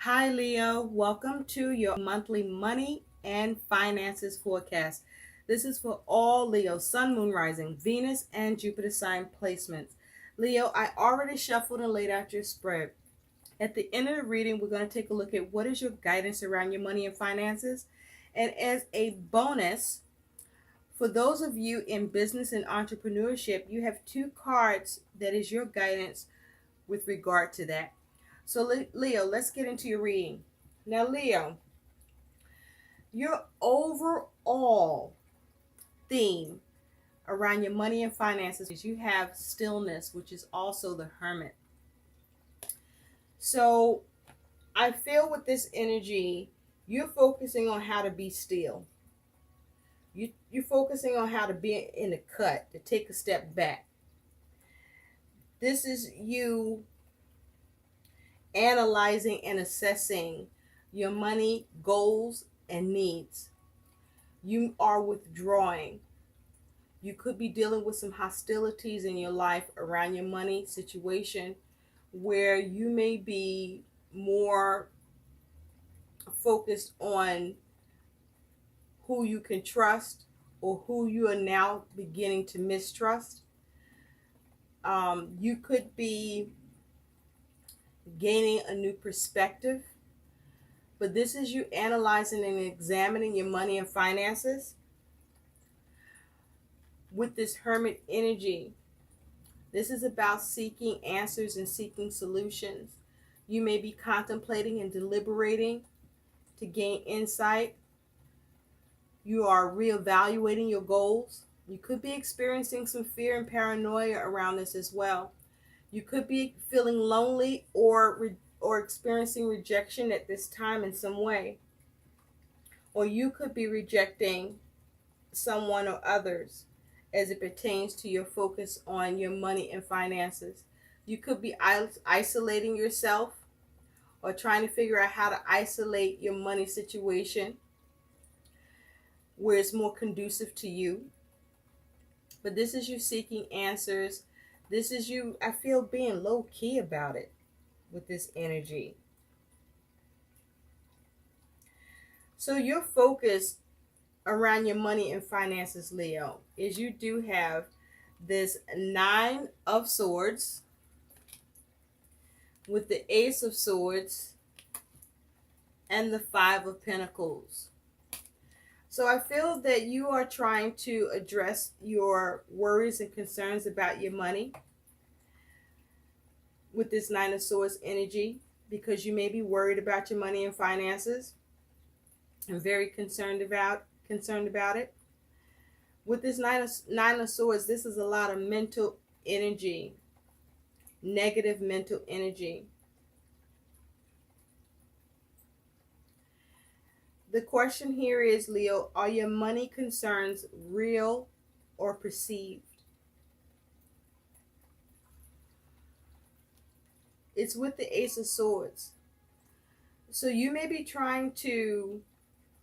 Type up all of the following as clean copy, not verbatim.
Hi, Leo. Welcome to your monthly money and finances forecast. This is for all Leo, Sun, Moon, Rising, Venus, and Jupiter sign placements. Leo, I already shuffled and laid out your spread. At the end of the reading, we're going to take a look at what is your guidance around your money and finances. And as a bonus, for those of you in business and entrepreneurship, you have two cards that is your guidance with regard to that. So, Leo, let's get into your reading. Now, Leo, your overall theme around your money and finances is you have stillness, which is also the hermit. So, I feel with this energy, you're focusing on how to be still. You're focusing on how to be in the cut, to take a step back. This is you analyzing and assessing your money goals and needs. You are withdrawing. You could be dealing with some hostilities in your life around your money situation where you may be more focused on who you can trust or who you are now beginning to mistrust. You could be gaining a new perspective, but this is you analyzing and examining your money and finances with this hermit energy. This is about seeking answers and seeking solutions. You may be contemplating and deliberating to gain insight. You are reevaluating your goals. You could be experiencing some fear and paranoia around this as well. You could be feeling lonely or experiencing rejection at this time in some way. Or you could be rejecting someone or others as it pertains to your focus on your money and finances. You could be isolating yourself or trying to figure out how to isolate your money situation where it's more conducive to you. But this is you seeking answers. This is you, I feel, being low key about it with this energy. So your focus around your money and finances, Leo, is you do have this Nine of Swords with the Ace of Swords and the Five of Pentacles. So I feel that you are trying to address your worries and concerns about your money with this Nine of Swords energy, because you may be worried about your money and finances and very concerned about it. With this nine of Swords, this is a lot of mental energy, negative mental energy. The question here is, Leo, are your money concerns real or perceived? It's with the Ace of Swords. So you may be trying to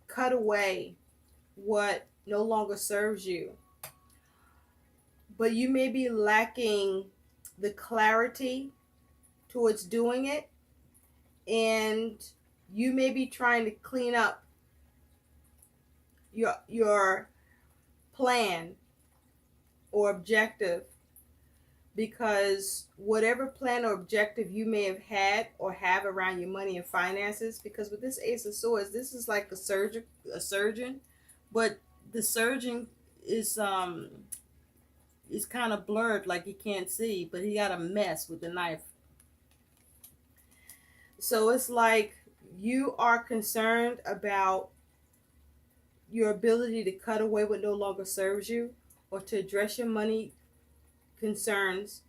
cut away what no longer serves you, but you may be lacking the clarity towards doing it, and you may be trying to clean up your plan or objective, because whatever plan or objective you may have had or have around your money and finances, because with this Ace of Swords, this is like a surgeon, but the surgeon is kind of blurred, like he can't see, but he got a mess with the knife. So it's like you are concerned about your ability to cut away what no longer serves you, or to address your money concerns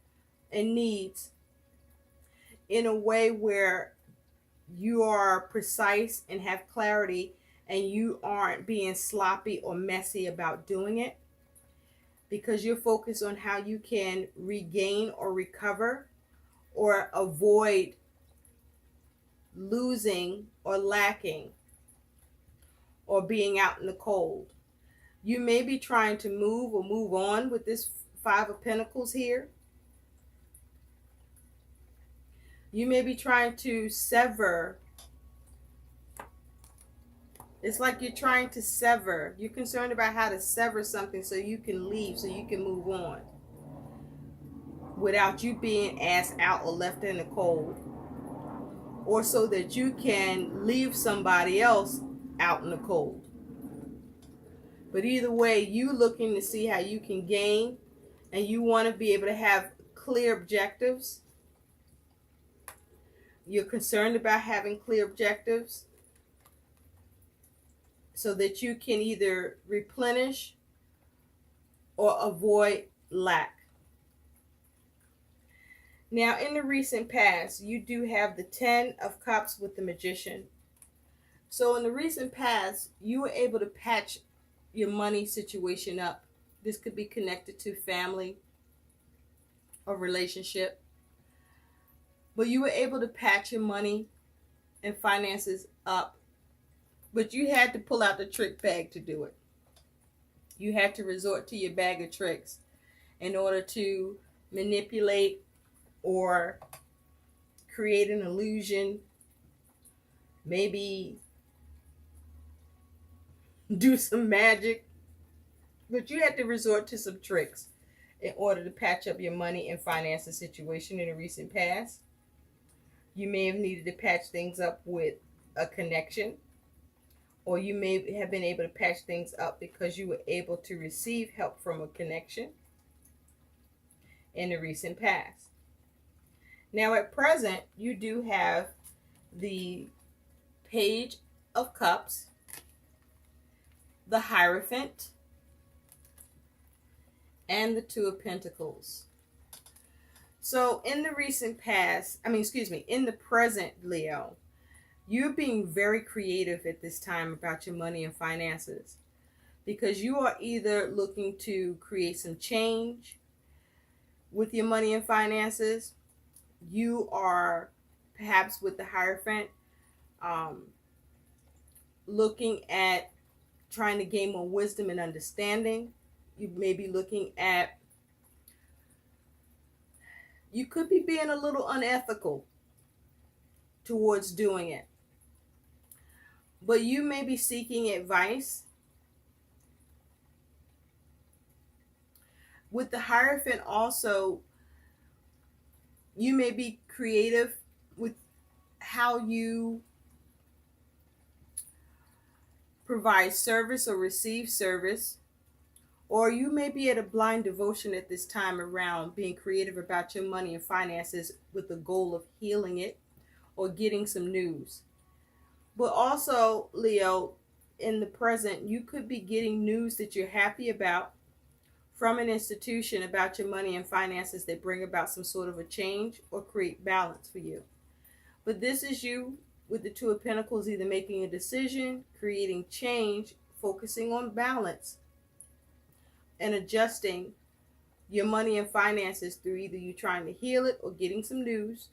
and needs in a way where you are precise and have clarity, and you aren't being sloppy or messy about doing it, because you're focused on how you can regain or recover or avoid losing or lacking or being out in the cold. You may be trying to move or move on with this Five of Pentacles here. You may be trying to sever It's like you're trying to sever. You're concerned about how to sever something so you can leave, so you can move on without you being asked out or left in the cold, or so that you can leave somebody else out in the cold. But either way, you looking to see how you can gain, and you want to be able to have clear objectives. You're concerned about having clear objectives so that you can either replenish or avoid lack. Now, in the recent past, you do have the 10 of Cups with the Magician. So in the recent past, you were able to patch your money situation up. This could be connected to family or relationship. But you were able to patch your money and finances up. But you had to pull out the trick bag to do it. You had to resort to your bag of tricks in order to manipulate or create an illusion, maybe do some magic. But you had to resort to some tricks in order to patch up your money and finances situation in the recent past. You may have needed to patch things up with a connection, or you may have been able to patch things up because you were able to receive help from a connection in the recent past. Now at present, you do have the Page of Cups, the Hierophant, and the Two of Pentacles. So in the recent past, in the present, Leo, you're being very creative at this time about your money and finances, because you are either looking to create some change with your money and finances. You are perhaps with the Hierophant looking at trying to gain more wisdom and understanding. You may be looking at, you could be being a little unethical towards doing it. But you may be seeking advice. With the Hierophant also, you may be creative with how you provide service or receive service. Or you may be at a blind devotion at this time around being creative about your money and finances with the goal of healing it or getting some news. But also, Leo, in the present, you could be getting news that you're happy about from an institution about your money and finances that bring about some sort of a change or create balance for you. But this is you with the Two of Pentacles, either making a decision, creating change, focusing on balance, and adjusting your money and finances through either you trying to heal it or getting some news,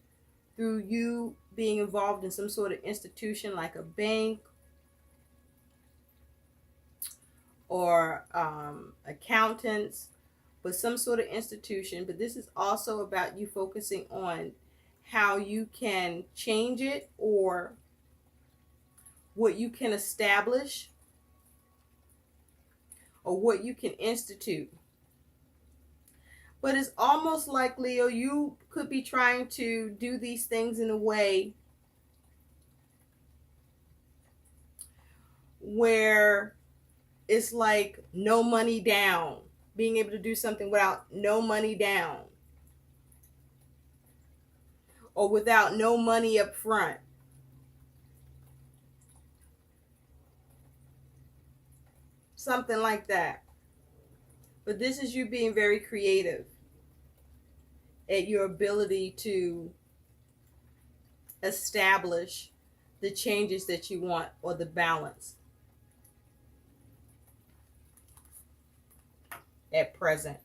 through you being involved in some sort of institution like a bank or accountants, but some sort of institution. But this is also about you focusing on how you can change it or what you can establish or what you can institute. But it's almost like, Leo, you could be trying to do these things in a way where it's like no money down, being able to do something without no money down, or without no money up front. Something like that. But this is you being very creative at your ability to establish the changes that you want or the balance at present,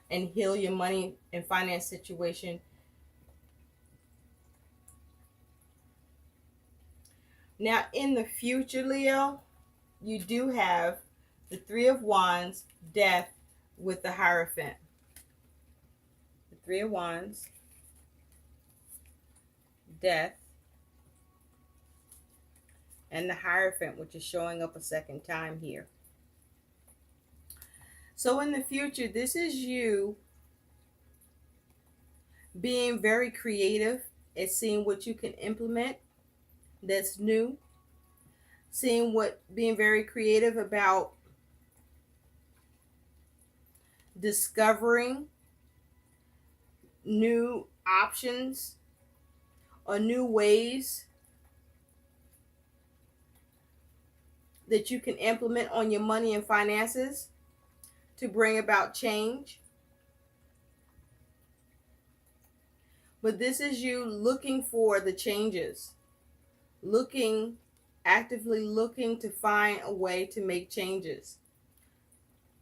and heal your money and finance situation. Now in the future, Leo, you do have the Three of Wands, Death, with the Hierophant. The Three of Wands, Death, and the Hierophant, which is showing up a second time here. So in the future, this is you being very creative at seeing what you can implement that's new, being very creative about discovering new options or new ways that you can implement on your money and finances to bring about change. But this is you looking for the changes, actively looking to find a way to make changes,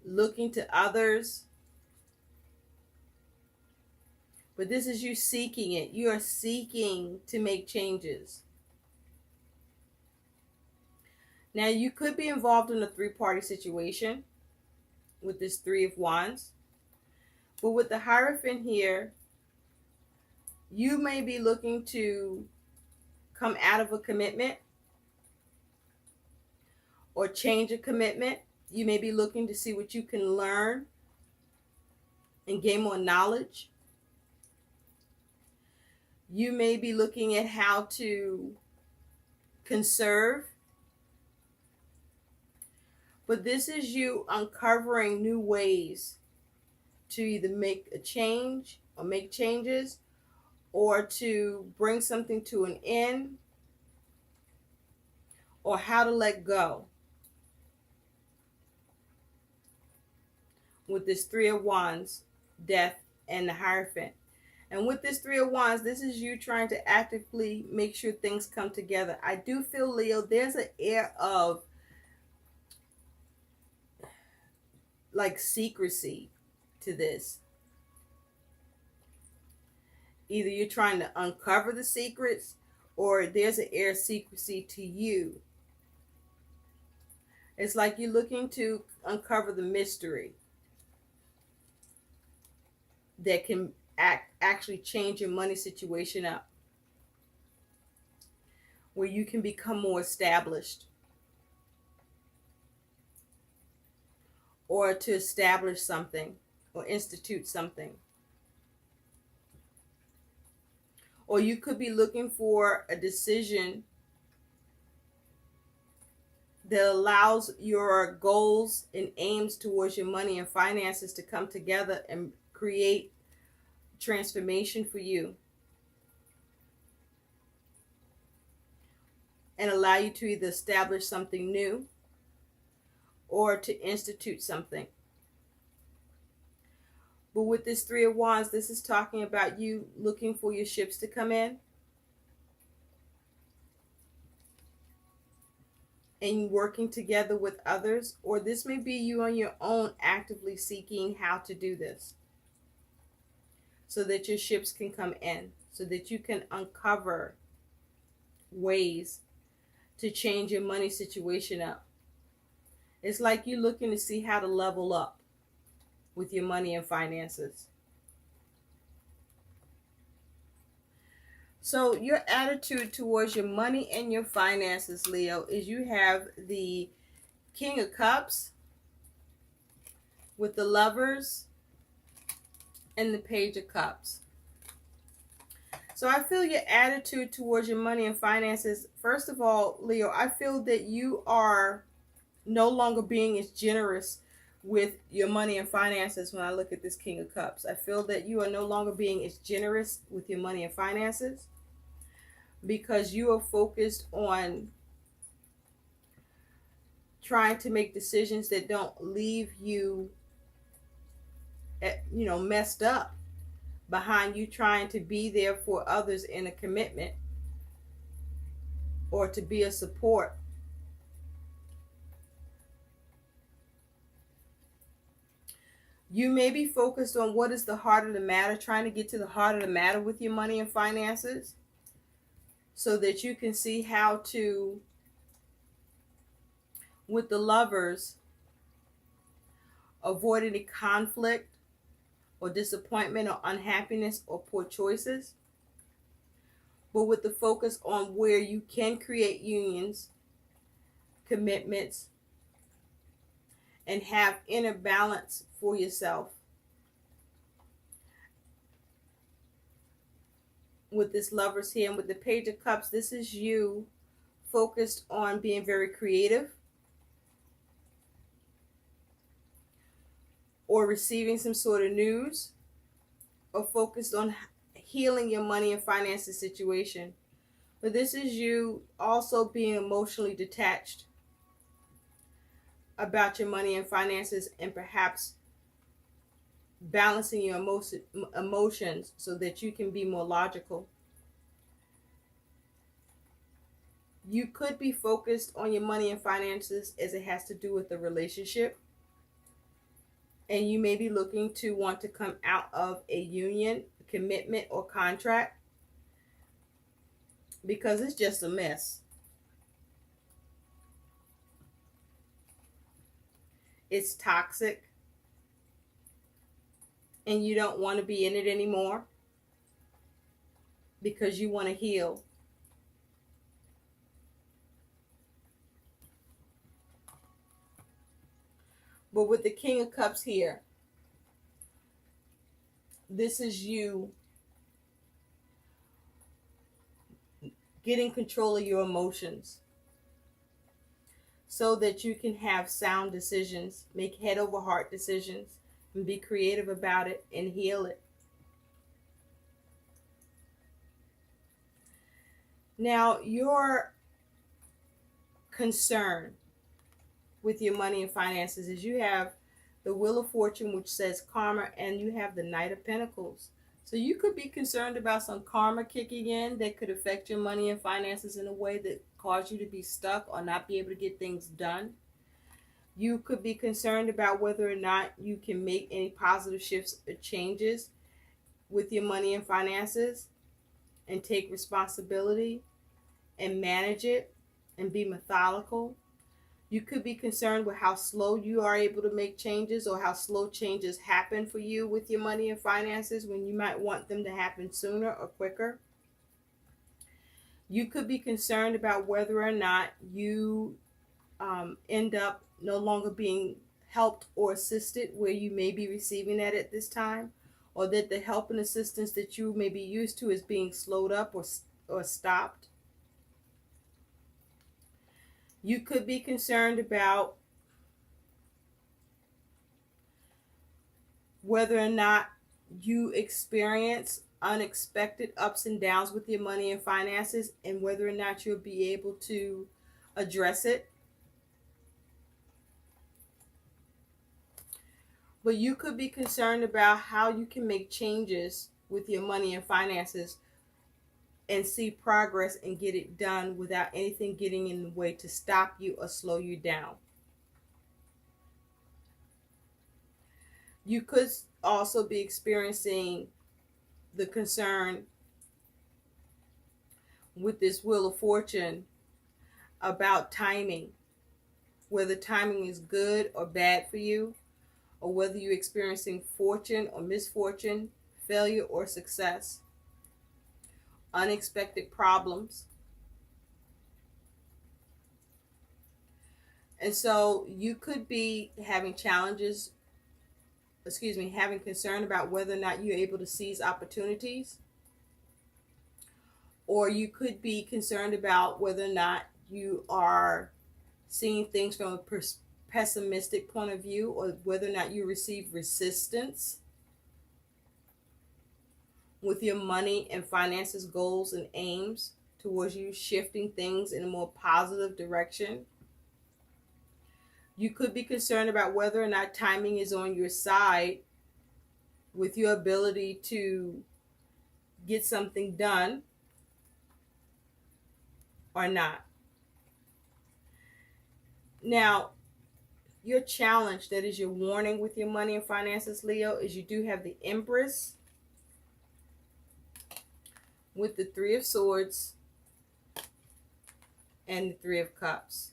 looking to others. But this is you seeking it. You are seeking to make changes. Now, you could be involved in a three-party situation with this Three of Wands. But with the Hierophant here, you may be looking to come out of a commitment or change a commitment. You may be looking to see what you can learn and gain more knowledge. You may be looking at how to conserve. But this is you uncovering new ways to either make a change or make changes, or to bring something to an end, or how to let go. With this Three of Wands, Death, and the Hierophant. And with this Three of Wands, this is you trying to actively make sure things come together. I do feel, Leo, there's an air of like secrecy to this. Either you're trying to uncover the secrets, or there's an air of secrecy to you. It's like you're looking to uncover the mystery that can actually change your money situation up, where you can become more established, or to establish something or institute something. Or you could be looking for a decision that allows your goals and aims towards your money and finances to come together and create transformation for you, and allow you to either establish something new or to institute something. But with this Three of Wands, this is talking about you looking for your ships to come in and working together with others. Or this may be you on your own actively seeking how to do this, so that your ships can come in, so that you can uncover ways to change your money situation up. It's like you're looking to see how to level up with your money and finances. So your attitude towards your money and your finances, Leo, is you have the King of Cups with the Lovers and the Page of Cups. So I feel your attitude towards your money and finances. First of all, Leo, I feel that you are no longer being as generous with your money and finances. When I look at this King of Cups, I feel that you are no longer being as generous with your money and finances, because you are focused on trying to make decisions that don't leave you messed up behind you trying to be there for others in a commitment or to be a support. You may be focused on what is the heart of the matter, trying to get to the heart of the matter with your money and finances, so that you can see how to, with the Lovers, avoid any conflict or disappointment or unhappiness or poor choices. But with the focus on where you can create unions commitments, and have inner balance for yourself. With this Lovers here and with the Page of Cups, this is you focused on being very creative or receiving some sort of news, or focused on healing your money and finances situation. But this is you also being emotionally detached about your money and finances, and perhaps balancing your emotions so that you can be more logical. You could be focused on your money and finances as it has to do with the relationship. And you may be looking to want to come out of a union, commitment, or contract because it's just a mess. It's toxic. And you don't want to be in it anymore because you want to heal. But with the King of Cups here, this is you getting control of your emotions so that you can have sound decisions, make head over heart decisions, and be creative about it and heal it. Now, your concern with your money and finances is you have the Wheel of Fortune, which says karma, and you have the Knight of Pentacles. So you could be concerned about some karma kicking in that could affect your money and finances in a way that cause you to be stuck or not be able to get things done. You could be concerned about whether or not you can make any positive shifts or changes with your money and finances and take responsibility and manage it and be methodical. You could be concerned with how slow you are able to make changes or how slow changes happen for you with your money and finances when you might want them to happen sooner or quicker. You could be concerned about whether or not you end up no longer being helped or assisted where you may be receiving that at this time, or that the help and assistance that you may be used to is being slowed up or stopped. You could be concerned about whether or not you experience unexpected ups and downs with your money and finances, and whether or not you'll be able to address it. But you could be concerned about how you can make changes with your money and finances and see progress and get it done without anything getting in the way to stop you or slow you down. You could also be experiencing the concern with this Wheel of Fortune about timing, whether timing is good or bad for you, or whether you're experiencing fortune or misfortune, failure or success, unexpected problems. And so you could be having having concern about whether or not you're able to seize opportunities. Or you could be concerned about whether or not you are seeing things from a pessimistic point of view, or whether or not you receive resistance with your money and finances goals and aims towards you shifting things in a more positive direction. You could be concerned about whether or not timing is on your side with your ability to get something done or not. Now, your challenge, that is your warning with your money and finances, Leo, is you do have the Empress with the Three of Swords and the Three of Cups.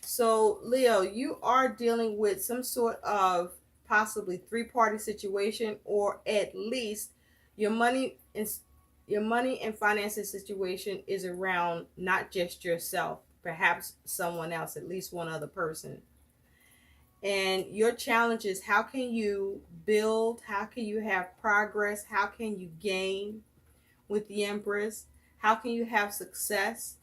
So, Leo, you are dealing with some sort of possibly three-party situation, or at least your money and finances situation is around not just yourself. perhaps someone else, at least one other person. And your challenge is, how can you build? How can you have progress? How can you gain with the Empress? How can you have success?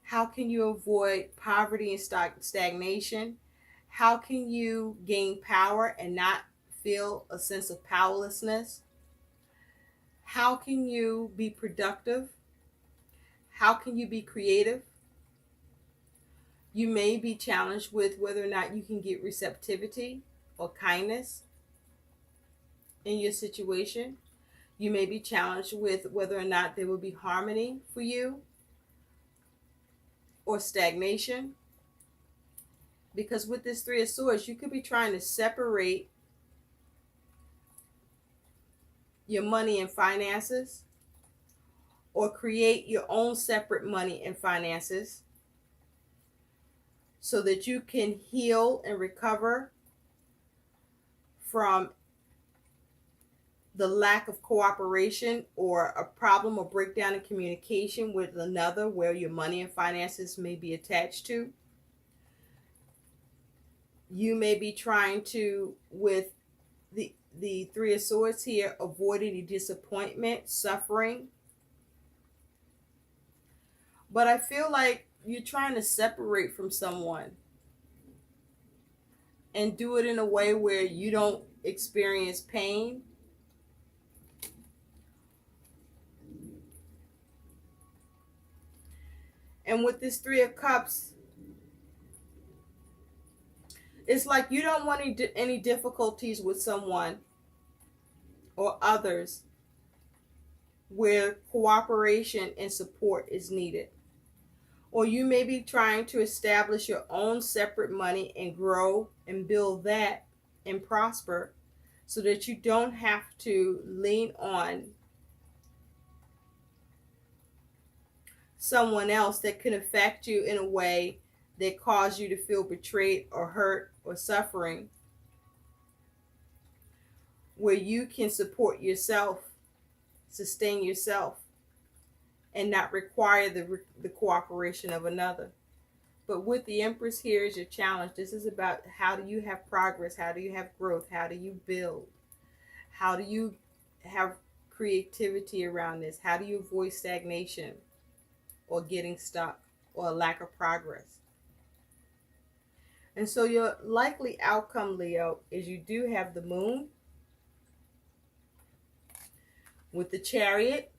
How can you avoid poverty and stagnation? How can you gain power and not feel a sense of powerlessness? How can you be productive? How can you be creative? You may be challenged with whether or not you can get receptivity or kindness in your situation. You may be challenged with whether or not there will be harmony for you or stagnation. Because with this Three of Swords, you could be trying to separate your money and finances, or create your own separate money and finances, so that you can heal and recover from the lack of cooperation or a problem or breakdown in communication with another where your money and finances may be attached to. You may be trying to, with the Three of Swords here, avoid any disappointment, suffering. But I feel like you're trying to separate from someone and do it in a way where you don't experience pain. And with this Three of Cups, it's like you don't want any difficulties with someone or others where cooperation and support is needed. Or you may be trying to establish your own separate money and grow and build that and prosper, so that you don't have to lean on someone else that can affect you in a way that cause you to feel betrayed or hurt or suffering, where you can support yourself, sustain yourself, and not require the cooperation of another. But with the Empress here is your challenge. This is about, how do you have progress? How do you have growth? How do you build? How do you have creativity around this? How do you avoid stagnation or getting stuck or a lack of progress? And so your likely outcome, Leo, is you do have the Moon with the Chariot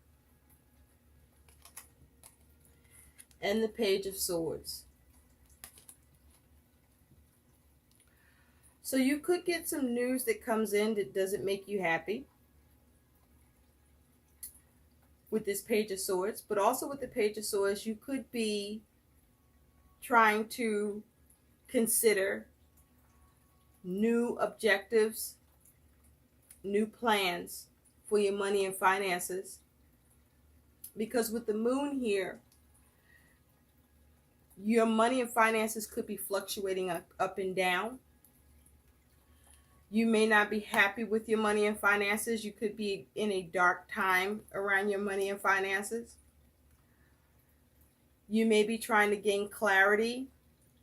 and the Page of Swords. So you could get some news that comes in that doesn't make you happy with this Page of Swords. But also with the Page of Swords, you could be trying to consider new objectives, new plans for your money and finances. Because with the Moon here, your money and finances could be fluctuating up and down. You may not be happy with your money and finances. You could be in a dark time around your money and finances. You may be trying to gain clarity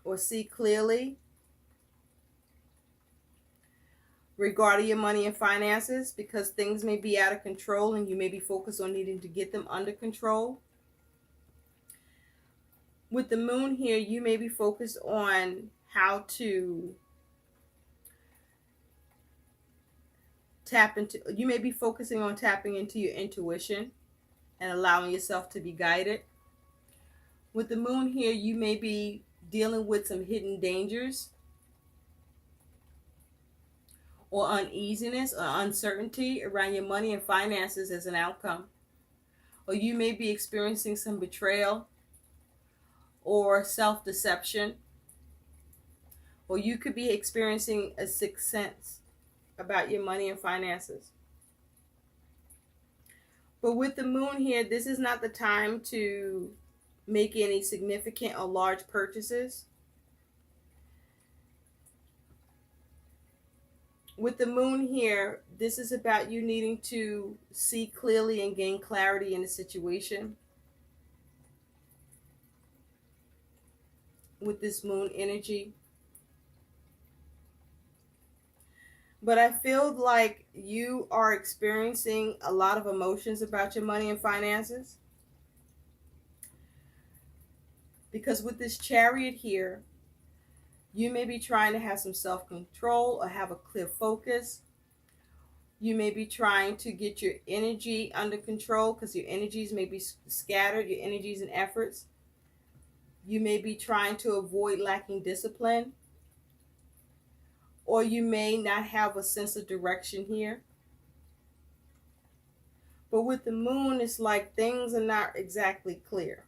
or see clearly regarding your money and finances, because things may be out of control and you may be focused on needing to get them under control. With the Moon here, you may be focused on how to you may be focusing on tapping into your intuition and allowing yourself to be guided. With the Moon here, you may be dealing with some hidden dangers or uneasiness or uncertainty around your money and finances as an outcome. Or you may be experiencing some betrayal or self-deception. Or you could be experiencing a sixth sense about your money and finances. But with the Moon here, this is not the time to make any significant or large purchases. With the Moon here, this is about you needing to see clearly and gain clarity in the situation. with this moon energy. But I feel like you are experiencing a lot of emotions about your money and finances. Because with this Chariot here, you may be trying to have some self-control or have a clear focus. You may be trying to get your energy under control because your energies may be scattered, your energies and efforts. You may be trying to avoid lacking discipline. Or you may not have a sense of direction here. But with the moon, it's like things are not exactly clear.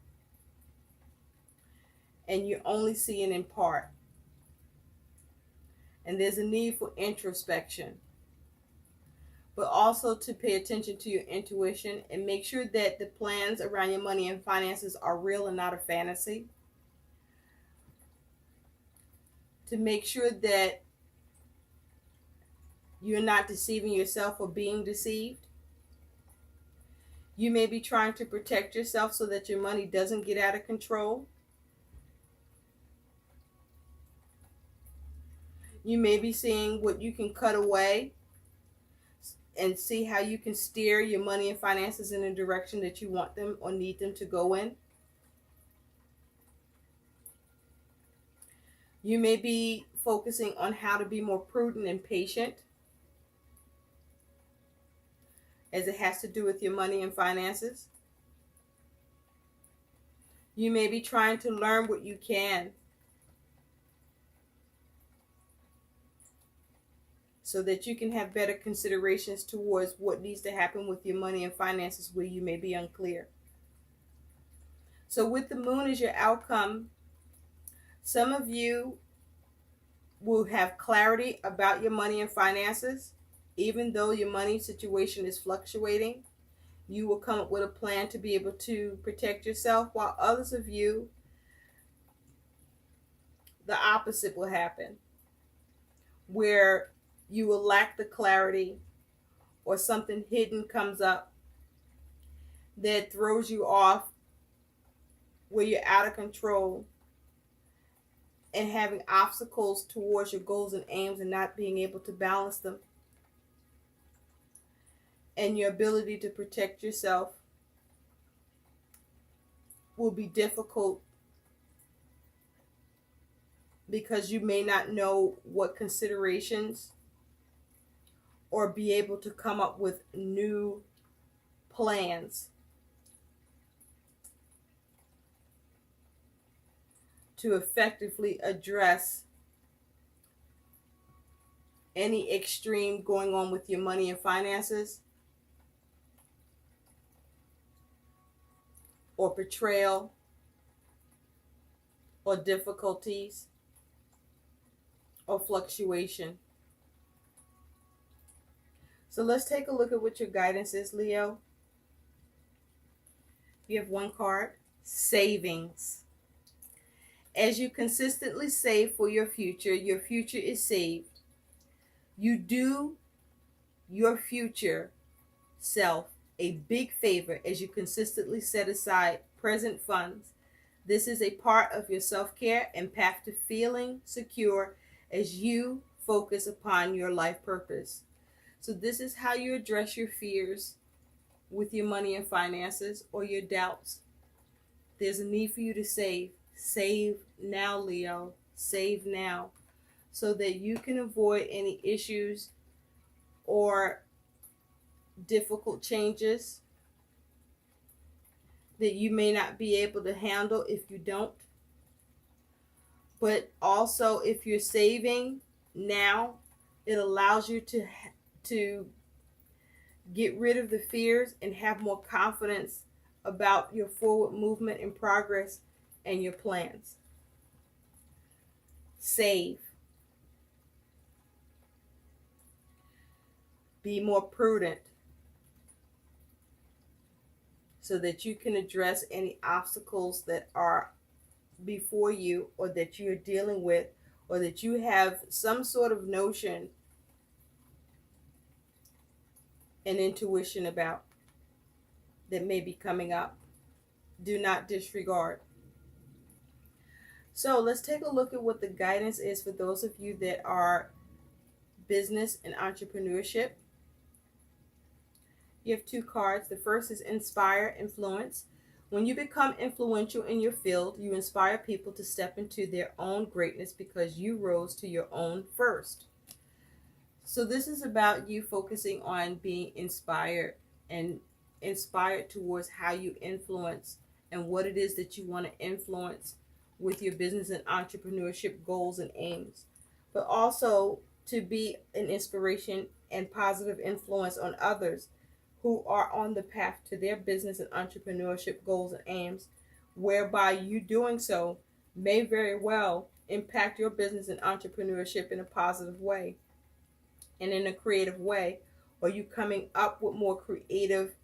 And you're only seeing in part. And there's a need for introspection. But also to pay attention to your intuition and make sure that the plans around your money and finances are real and not a fantasy. To make sure that you're not deceiving yourself or being deceived. You may be trying to protect yourself so that your money doesn't get out of control. You may be seeing what you can cut away and see how you can steer your money and finances in a direction that you want them or need them to go in. You may be focusing on how to be more prudent and patient, as it has to do with your money and finances. You may be trying to learn what you can so that you can have better considerations towards what needs to happen with your money and finances where you may be unclear. So with the moon as your outcome, some of you will have clarity about your money and finances. Even though your money situation is fluctuating, you will come up with a plan to be able to protect yourself, while others of you, the opposite will happen, where you will lack the clarity or something hidden comes up that throws you off, where you're out of control and having obstacles towards your goals and aims and not being able to balance them. And your ability to protect yourself will be difficult because you may not know what considerations or be able to come up with new plans to effectively address any extreme going on with your money and finances, or betrayal, or difficulties, or fluctuation. So let's take a look at what your guidance is, Leo. You have one card, savings. As you consistently save for your future is saved. You do your future self a big favor as you consistently set aside present funds. This is a part of your self-care and path to feeling secure as you focus upon your life purpose. So this is how you address your fears with your money and finances, or your doubts. There's a need for you to save. Save now, Leo. Save now, so that you can avoid any issues or difficult changes that you may not be able to handle if you don't. But also, if you're saving now, it allows you to get rid of the fears and have more confidence about your forward movement and progress and your plans. Save. Be more prudent so that you can address any obstacles that are before you, or that you're dealing with, or that you have some sort of notion and intuition about that may be coming up. Do not disregard. So let's take a look at what the guidance is for those of you that are business and entrepreneurship. You have two cards. The first is Inspire, Influence. When you become influential in your field, you inspire people to step into their own greatness because you rose to your own first. So this is about you focusing on being inspired and inspired towards how you influence and what it is that you want to influence with your business and entrepreneurship goals and aims, but also to be an inspiration and positive influence on others who are on the path to their business and entrepreneurship goals and aims, whereby you doing so may very well impact your business and entrepreneurship in a positive way and in a creative way, or you coming up with more creative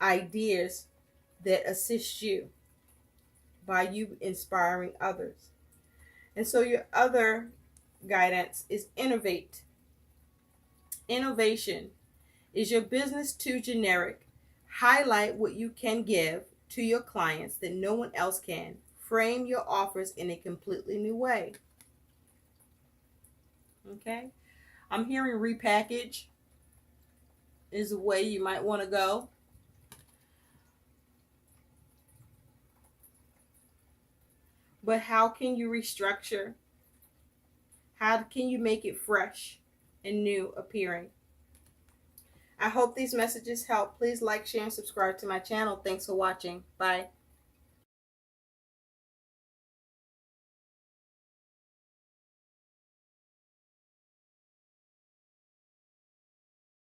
ideas that assist you by you inspiring others. And so your other guidance is innovate. Innovation. Is your business too generic? Highlight what you can give to your clients that no one else can. Frame your offers in a completely new way. Okay? I'm hearing repackage is a way you might want to go. But how can you restructure? How can you make it fresh and new appearing? I hope these messages help. Please like, share, and subscribe to my channel. Thanks for watching. Bye.